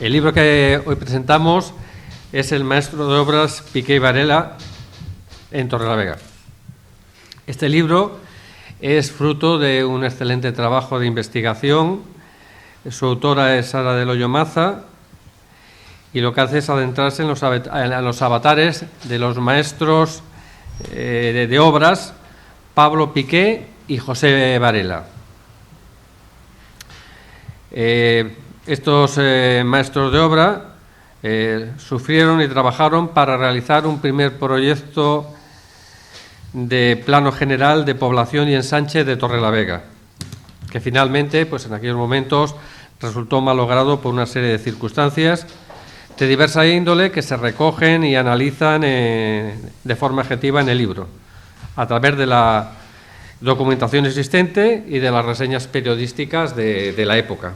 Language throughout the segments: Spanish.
El libro que hoy presentamos es El maestro de obras Piqué y Varela en Torrelavega. Este libro es fruto de un excelente trabajo de investigación. Su autora es Sara del Hoyo Maza y lo que hace es adentrarse en los avatares de los maestros de obras Pablo Piqué y José Varela. Estos maestros de obra sufrieron y trabajaron para realizar un primer proyecto de plano general de población y ensanche de Torrelavega, que finalmente, pues en aquellos momentos, resultó malogrado por una serie de circunstancias de diversa índole que se recogen y analizan de forma objetiva en el libro, a través de la documentación existente y de las reseñas periodísticas de la época.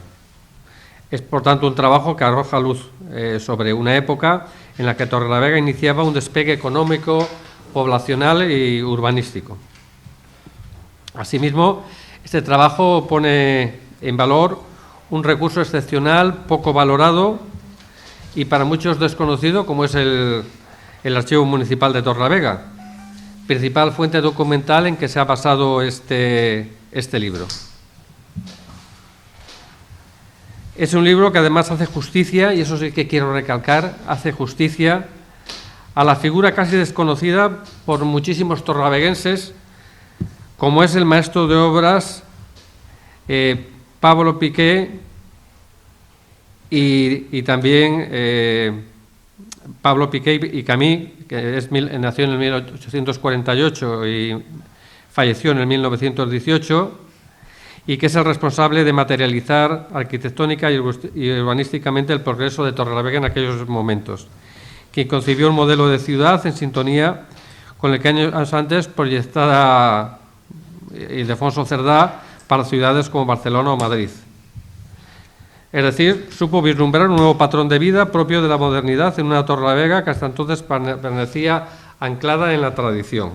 Es, por tanto, un trabajo que arroja luz sobre una época en la que Torrelavega iniciaba un despegue económico, poblacional y urbanístico. Asimismo, este trabajo pone en valor un recurso excepcional, poco valorado y para muchos desconocido, como es el Archivo Municipal de Torrelavega, principal fuente documental en que se ha basado este libro. Es un libro que además hace justicia, y eso sí que quiero recalcar, hace justicia a la figura casi desconocida por muchísimos torrelaveguenses, como es el maestro de obras Pablo Piqué y también Pablo Piqué y Camí, que nació en el 1848 y falleció en el 1918, y que es el responsable de materializar arquitectónica y urbanísticamente el progreso de Torrelavega en aquellos momentos, quien concibió un modelo de ciudad en sintonía con el que años antes proyectara Ildefonso Cerdá para ciudades como Barcelona o Madrid. Es decir, supo vislumbrar un nuevo patrón de vida propio de la modernidad en una Torrelavega que hasta entonces permanecía anclada en la tradición.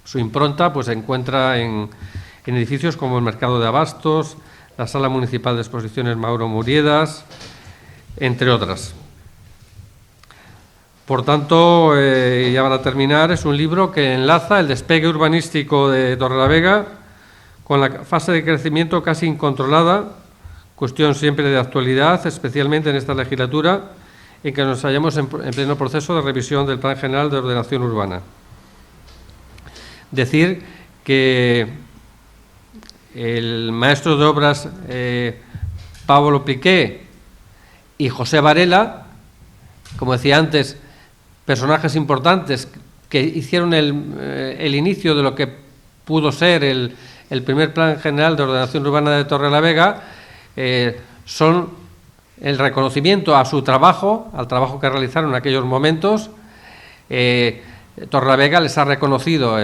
Su impronta pues, se encuentra en edificios como el Mercado de Abastos, la Sala Municipal de Exposiciones Mauro Muriedas, entre otras. Por tanto, ya para terminar, es un libro que enlaza el despegue urbanístico de Torrelavega con la fase de crecimiento casi incontrolada, cuestión siempre de actualidad, especialmente en esta legislatura, en que nos hallamos en pleno proceso de revisión del Plan General de Ordenación Urbana. Decir que el maestro de obras Pablo Piqué y José Varela, como decía antes, personajes importantes que hicieron el inicio de lo que pudo ser el primer Plan General de Ordenación Urbana de Torrelavega, son el reconocimiento a su trabajo, al trabajo que realizaron en aquellos momentos. Torrelavega les ha reconocido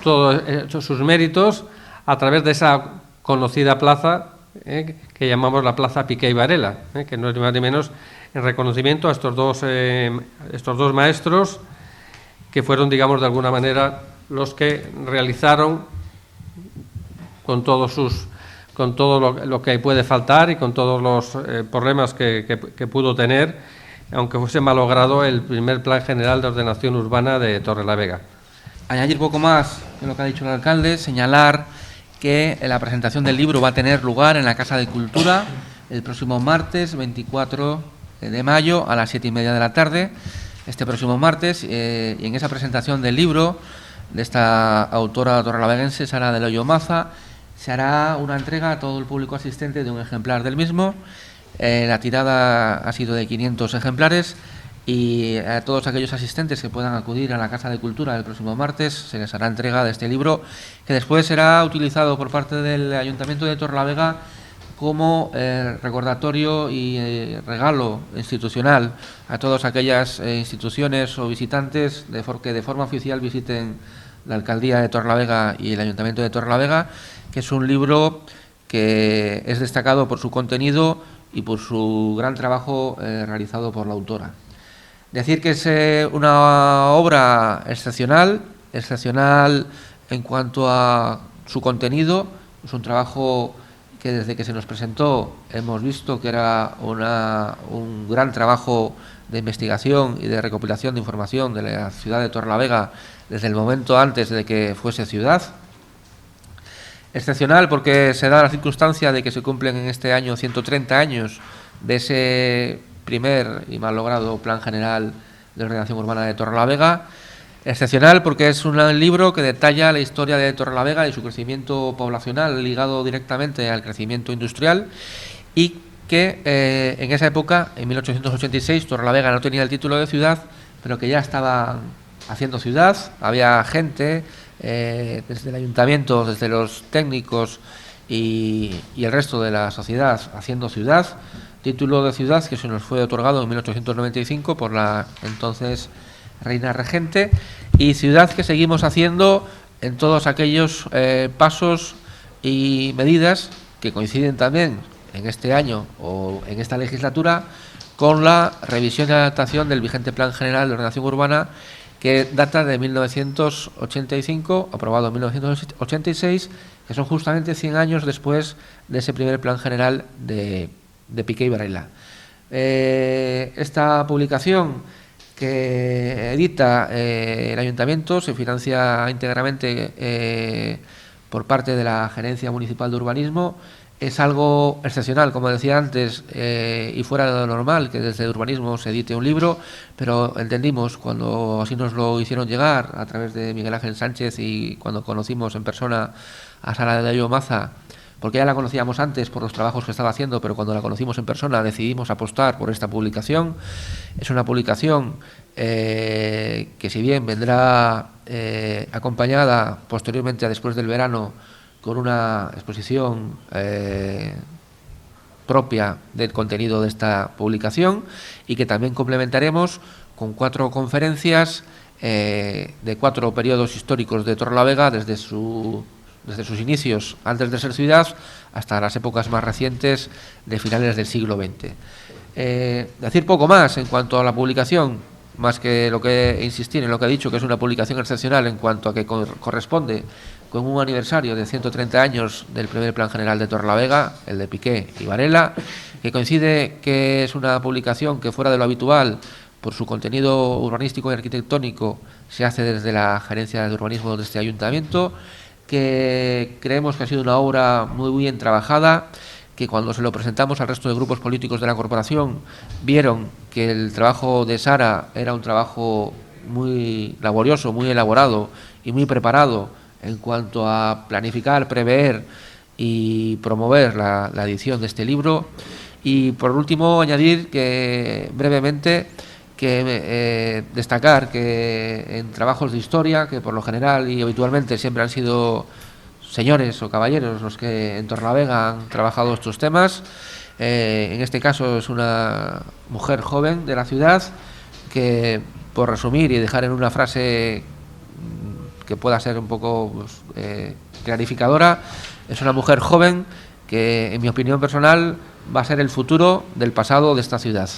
todos sus méritos a través de esa conocida plaza que llamamos la Plaza Piqué y Varela, que no es ni más ni menos en reconocimiento a estos dos maestros que fueron, digamos, de alguna manera los que realizaron con todo lo que puede faltar y con todos los problemas que pudo tener, aunque fuese malogrado el primer Plan General de Ordenación Urbana de Torrelavega. Añadir poco más de lo que ha dicho el alcalde, señalar que la presentación del libro va a tener lugar en la Casa de Cultura el próximo martes 24 de mayo a las 7:30 de la tarde, este próximo martes, y en esa presentación del libro de esta autora torrelaveguense, Sara del Hoyo Maza, se hará una entrega a todo el público asistente de un ejemplar del mismo. La tirada ha sido de 500 ejemplares y a todos aquellos asistentes que puedan acudir a la Casa de Cultura el próximo martes se les hará entrega de este libro, que después será utilizado por parte del Ayuntamiento de Torrelavega como recordatorio y regalo institucional a todas aquellas instituciones o visitantes que de forma oficial visiten la Alcaldía de Torrelavega y el Ayuntamiento de Torrelavega, que es un libro que es destacado por su contenido y por su gran trabajo realizado por la autora. Decir que es una obra excepcional en cuanto a su contenido. Es un trabajo que desde que se nos presentó hemos visto que era un gran trabajo de investigación y de recopilación de información de la ciudad de Torrelavega desde el momento antes de que fuese ciudad. Excepcional porque se da la circunstancia de que se cumplen en este año 130 años de ese primer y mal logrado Plan General de Ordenación Urbana de Torrelavega. Excepcional porque es un libro que detalla la historia de Torrelavega y su crecimiento poblacional ligado directamente al crecimiento industrial, y que en esa época, en 1886, Torrelavega no tenía el título de ciudad, pero que ya estaba haciendo ciudad. Había gente desde el ayuntamiento, desde los técnicos y el resto de la sociedad haciendo ciudad. Título de ciudad que se nos fue otorgado en 1895 por la entonces reina regente, y ciudad que seguimos haciendo en todos aquellos pasos y medidas que coinciden también en este año o en esta legislatura con la revisión y adaptación del vigente Plan General de Ordenación Urbana, que data de 1985, aprobado en 1986, que son justamente 100 años después de ese primer Plan General de Piqué y Varela. Esta publicación que edita el Ayuntamiento se financia íntegramente por parte de la Gerencia Municipal de Urbanismo. Es algo excepcional, como decía antes, y fuera de lo normal que desde Urbanismo se edite un libro, pero entendimos, cuando así nos lo hicieron llegar a través de Miguel Ángel Sánchez y cuando conocimos en persona a Sara de Loyo Maza, porque ya la conocíamos antes por los trabajos que estaba haciendo, pero cuando la conocimos en persona decidimos apostar por esta publicación. Es una publicación que, si bien vendrá acompañada posteriormente, después del verano, con una exposición propia del contenido de esta publicación, y que también complementaremos con 4 conferencias de 4 periodos históricos de Torrelavega, desde sus inicios antes de ser ciudad hasta las épocas más recientes de finales del siglo XX. Decir poco más en cuanto a la publicación, más que lo que insistir en lo que he dicho, que es una publicación excepcional en cuanto a que corresponde con un aniversario de 130 años del primer Plan General de Torrelavega, el de Piqué y Varela, que coincide que es una publicación que, fuera de lo habitual, por su contenido urbanístico y arquitectónico, se hace desde la Gerencia de Urbanismo de este Ayuntamiento, que creemos que ha sido una obra muy bien trabajada, que cuando se lo presentamos al resto de grupos políticos de la corporación vieron que el trabajo de Sara era un trabajo muy laborioso, muy elaborado y muy preparado en cuanto a planificar, prever y promover la edición de este libro. Y por último, añadir que brevemente destacar que en trabajos de historia, que por lo general y habitualmente siempre han sido señores o caballeros los que en Torrelavega han trabajado estos temas, en este caso es una mujer joven de la ciudad que, por resumir y dejar en una frase que pueda ser un poco clarificadora, es una mujer joven que, en mi opinión personal, va a ser el futuro del pasado de esta ciudad.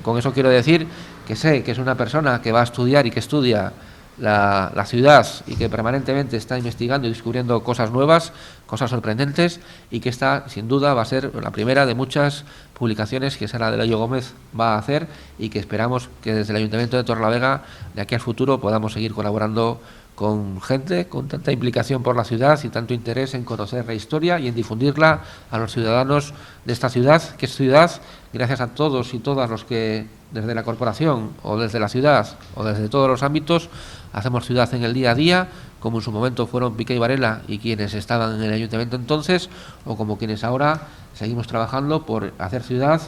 Con eso quiero decir que sé que es una persona que va a estudiar y que estudia la ciudad, y que permanentemente está investigando y descubriendo cosas nuevas, cosas sorprendentes, y que esta, sin duda, va a ser la primera de muchas publicaciones que Sara de Loyo Gómez va a hacer, y que esperamos que desde el Ayuntamiento de Torrelavega, de aquí al futuro, podamos seguir colaborando con gente con tanta implicación por la ciudad y tanto interés en conocer la historia y en difundirla a los ciudadanos de esta ciudad, que es ciudad gracias a todos y todas los que desde la corporación o desde la ciudad o desde todos los ámbitos hacemos ciudad en el día a día, como en su momento fueron Piqué y Varela y quienes estaban en el ayuntamiento entonces, o como quienes ahora seguimos trabajando por hacer ciudad,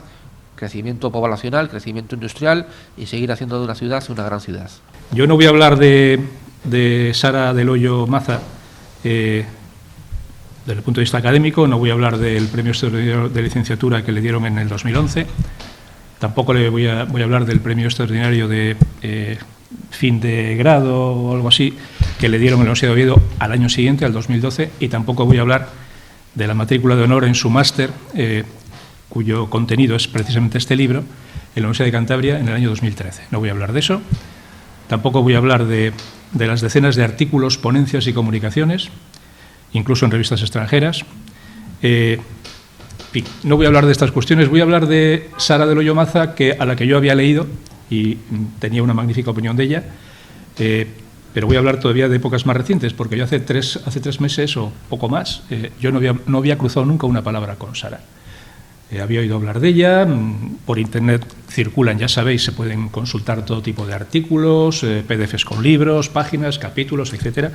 crecimiento poblacional, crecimiento industrial, y seguir haciendo de una ciudad una gran ciudad. Yo no voy a hablar de Sara de Loyo Maza desde el punto de vista académico, no voy a hablar del premio extraordinario de licenciatura que le dieron en el 2011, tampoco le voy a hablar del premio extraordinario de fin de grado o algo así que le dieron en la Universidad de Oviedo al año siguiente, al 2012, y tampoco voy a hablar de la matrícula de honor en su máster, cuyo contenido es precisamente este libro, en la Universidad de Cantabria en el año 2013. No voy a hablar de eso. Tampoco voy a hablar de las decenas de artículos, ponencias y comunicaciones, incluso en revistas extranjeras, No voy a hablar de estas cuestiones, voy a hablar de Sara del Hoyo Maza, a la que yo había leído y tenía una magnífica opinión de ella, pero voy a hablar todavía de épocas más recientes, porque yo hace tres meses o poco más, yo no había cruzado nunca una palabra con Sara. Había oído hablar de ella, por internet circulan, ya sabéis, se pueden consultar todo tipo de artículos, PDFs con libros, páginas, capítulos, etcétera.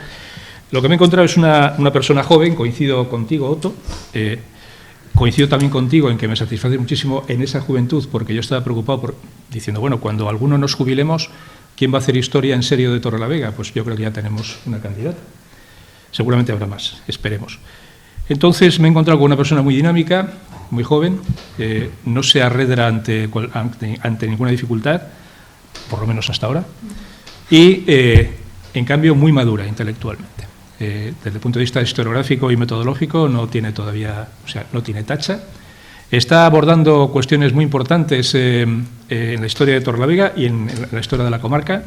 Lo que me he encontrado es una persona joven, coincido contigo, Otto, coincido también contigo en que me satisface muchísimo en esa juventud, porque yo estaba preocupado diciendo, bueno, cuando alguno nos jubilemos, ¿quién va a hacer historia en serio de Torrelavega? Pues yo creo que ya tenemos una candidata. Seguramente habrá más, esperemos. Entonces me he encontrado con una persona muy dinámica, muy joven, no se arredra ante ninguna dificultad, por lo menos hasta ahora, y en cambio muy madura intelectualmente. Desde el punto de vista historiográfico y metodológico no tiene todavía, no tiene tacha. Está abordando cuestiones muy importantes en la historia de Torrelavega y en la historia de la comarca.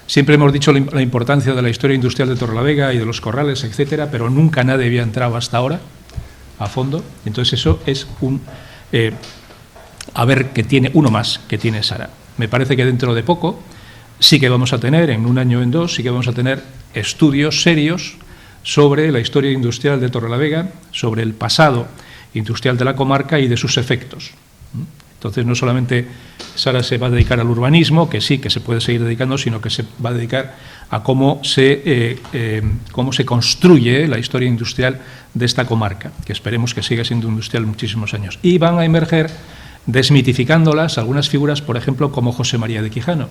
Siempre hemos dicho la importancia de la historia industrial de Torrelavega y de los corrales, etcétera, pero nunca nadie había entrado hasta ahora a fondo. Entonces eso es a ver que tiene uno más que tiene Sara. Me parece que dentro de poco sí que vamos a tener, en un año o en dos, sí que vamos a tener estudios serios sobre la historia industrial de Torrelavega, sobre el pasado industrial de la comarca y de sus efectos. Entonces, no solamente Sara se va a dedicar al urbanismo, que sí, que se puede seguir dedicando, sino que se va a dedicar a cómo se construye la historia industrial de esta comarca, que esperemos que siga siendo industrial muchísimos años. Y van a emerger, desmitificándolas, algunas figuras, por ejemplo, como José María de Quijano.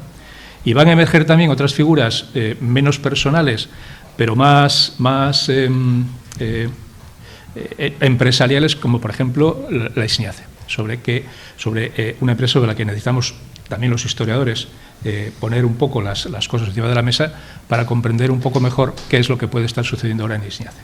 Y van a emerger también otras figuras menos personales, pero más empresariales, como por ejemplo la ISNIACE, sobre una empresa sobre la que necesitamos también los historiadores poner un poco las cosas encima de la mesa para comprender un poco mejor qué es lo que puede estar sucediendo ahora en ISNIACE.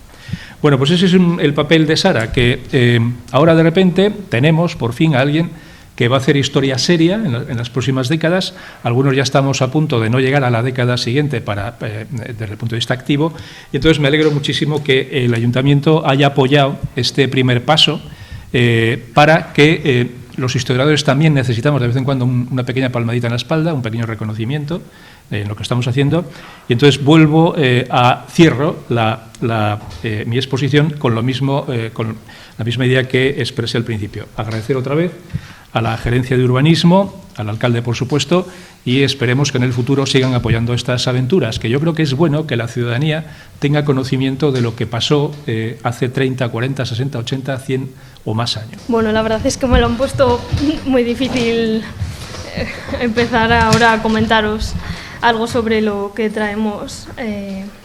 Bueno, pues ese es el papel de Sara, que ahora de repente tenemos por fin a alguien que va a hacer historia seria en las próximas décadas. Algunos ya estamos a punto de no llegar a la década siguiente desde el punto de vista activo, y entonces me alegro muchísimo que el Ayuntamiento haya apoyado este primer paso para que los historiadores también necesitamos de vez en cuando una pequeña palmadita en la espalda, un pequeño reconocimiento en lo que estamos haciendo, y entonces cierro mi exposición con la misma idea que expresé al principio. Agradecer otra vez a la Gerencia de Urbanismo, al alcalde, por supuesto, y esperemos que en el futuro sigan apoyando estas aventuras, que yo creo que es bueno que la ciudadanía tenga conocimiento de lo que pasó hace 30, 40, 60, 80, 100 o más años. Bueno, la verdad es que me lo han puesto muy difícil empezar ahora a comentaros algo sobre lo que traemos,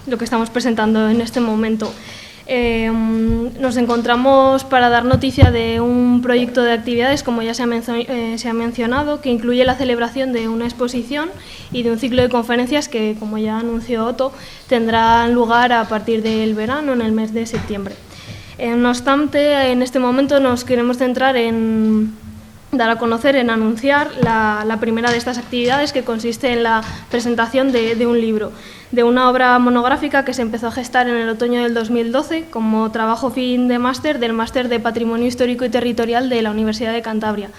lo que estamos presentando en este momento. Nos encontramos para dar noticia de un proyecto de actividades, como ya se ha mencionado, que incluye la celebración de una exposición y de un ciclo de conferencias que, como ya anunció Otto, tendrán lugar a partir del verano, en el mes de septiembre. No obstante, en este momento nos queremos centrar en dar a conocer, en anunciar la primera de estas actividades, que consiste en la presentación de un libro, de una obra monográfica que se empezó a gestar en el otoño del 2012 como trabajo fin de máster del Máster de Patrimonio Histórico y Territorial de la Universidad de Cantabria.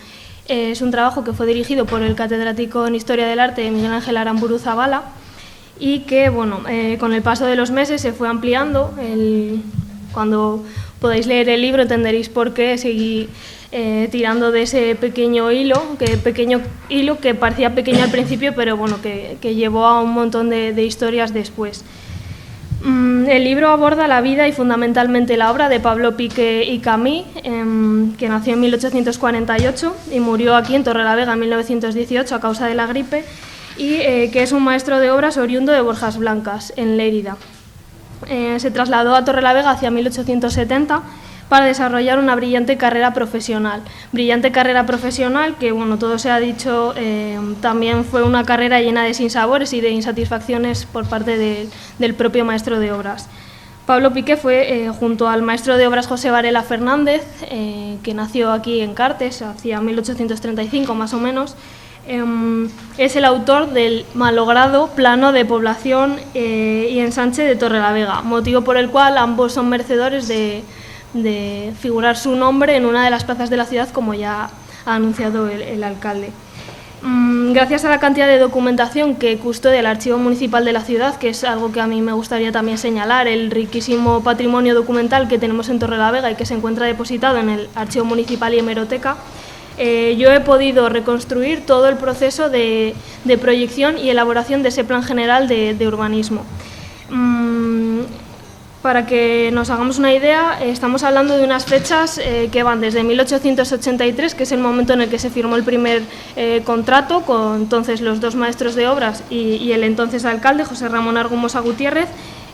Es un trabajo que fue dirigido por el catedrático en Historia del Arte Miguel Ángel Aramburu Zabala y que, con el paso de los meses se fue ampliando. Cuando podáis leer el libro entenderéis por qué seguí tirando de ese pequeño hilo que parecía pequeño al principio, pero que llevó a un montón de historias después. El libro aborda la vida y fundamentalmente la obra de Pablo Piqué y Camí, que nació en 1848 y murió aquí en Torrelavega en 1918 a causa de la gripe, y que es un maestro de obras oriundo de Borjas Blancas, en Lérida. Se trasladó a Torrelavega hacia 1870 para desarrollar una brillante carrera profesional. Brillante carrera profesional que, todo se ha dicho, también fue una carrera llena de sinsabores y de insatisfacciones por parte del propio maestro de obras. Pablo Piqué fue, junto al maestro de obras José Varela Fernández, que nació aquí en Cartes hacia 1835 más o menos, es el autor del malogrado plano de población y ensanche de Torrelavega, motivo por el cual ambos son merecedores de de figurar su nombre en una de las plazas de la ciudad, como ya ha anunciado el alcalde. Gracias a la cantidad de documentación que custodia el Archivo Municipal de la ciudad, que es algo que a mí me gustaría también señalar, el riquísimo patrimonio documental que tenemos en Torrelavega y que se encuentra depositado en el Archivo Municipal y hemeroteca, yo he podido reconstruir todo el proceso de proyección y elaboración de ese plan general de urbanismo. Para que nos hagamos una idea, estamos hablando de unas fechas que van desde 1883, que es el momento en el que se firmó el primer contrato con entonces los dos maestros de obras y el entonces alcalde, José Ramón Argumosa Gutiérrez,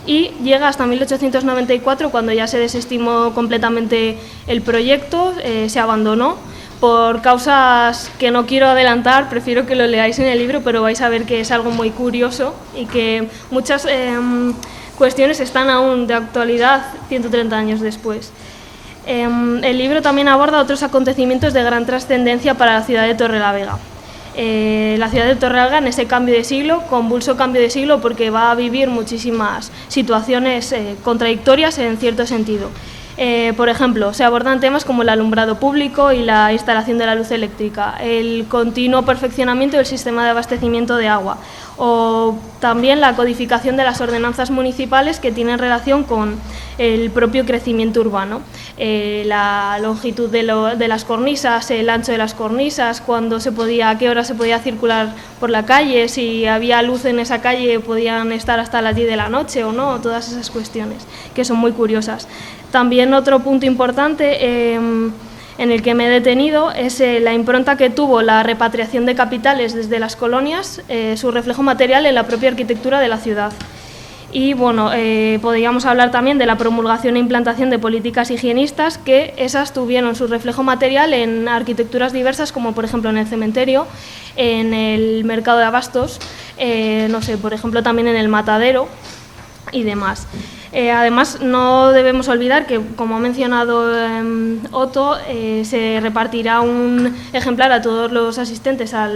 y llega hasta 1894, cuando ya se desestimó completamente el proyecto, se abandonó. Por causas que no quiero adelantar, prefiero que lo leáis en el libro, pero vais a ver que es algo muy curioso y que muchas cuestiones están aún de actualidad 130 años después. El libro también aborda otros acontecimientos de gran trascendencia para la ciudad de Torrelavega. La ciudad de Torrelavega, en ese cambio de siglo, convulso cambio de siglo, porque va a vivir muchísimas situaciones contradictorias en cierto sentido. Por ejemplo, se abordan temas como el alumbrado público y la instalación de la luz eléctrica, el continuo perfeccionamiento del sistema de abastecimiento de agua, o también la codificación de las ordenanzas municipales que tienen relación con el propio crecimiento urbano, la longitud de las cornisas, el ancho de las cornisas, a qué hora se podía circular por la calle, si había luz en esa calle podían estar hasta las 10 de la noche o no, todas esas cuestiones que son muy curiosas. También otro punto importante en el que me he detenido es la impronta que tuvo la repatriación de capitales desde las colonias, su reflejo material en la propia arquitectura de la ciudad. Y bueno, podríamos hablar también de la promulgación e implantación de políticas higienistas, que esas tuvieron su reflejo material en arquitecturas diversas, como por ejemplo en el cementerio, en el mercado de abastos, por ejemplo también en el matadero y demás. Además, no debemos olvidar que, como ha mencionado Otto, se repartirá un ejemplar a todos los asistentes a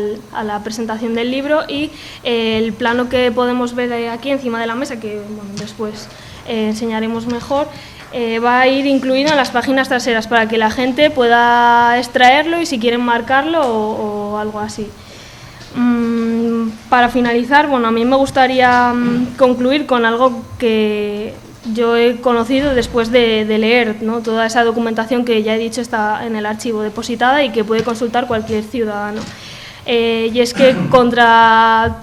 la presentación del libro, y el plano que podemos ver aquí encima de la mesa, que después enseñaremos mejor, va a ir incluido en las páginas traseras para que la gente pueda extraerlo y si quieren marcarlo o algo así. Para finalizar, a mí me gustaría concluir con algo que yo he conocido después de leer, ¿no?, toda esa documentación que ya he dicho está en el archivo depositada y que puede consultar cualquier ciudadano. Y es que contra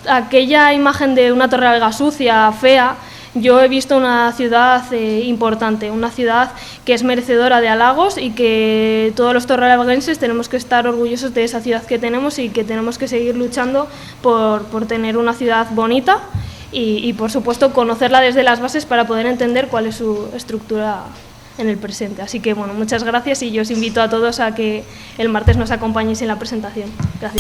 aquella imagen de una Torrelavega sucia, fea, yo he visto una ciudad importante, una ciudad que es merecedora de halagos y que todos los torrelaveguenses tenemos que estar orgullosos de esa ciudad que tenemos y que tenemos que seguir luchando por tener una ciudad bonita y, por supuesto, conocerla desde las bases para poder entender cuál es su estructura en el presente. Así que, muchas gracias y yo os invito a todos a que el martes nos acompañéis en la presentación. Gracias.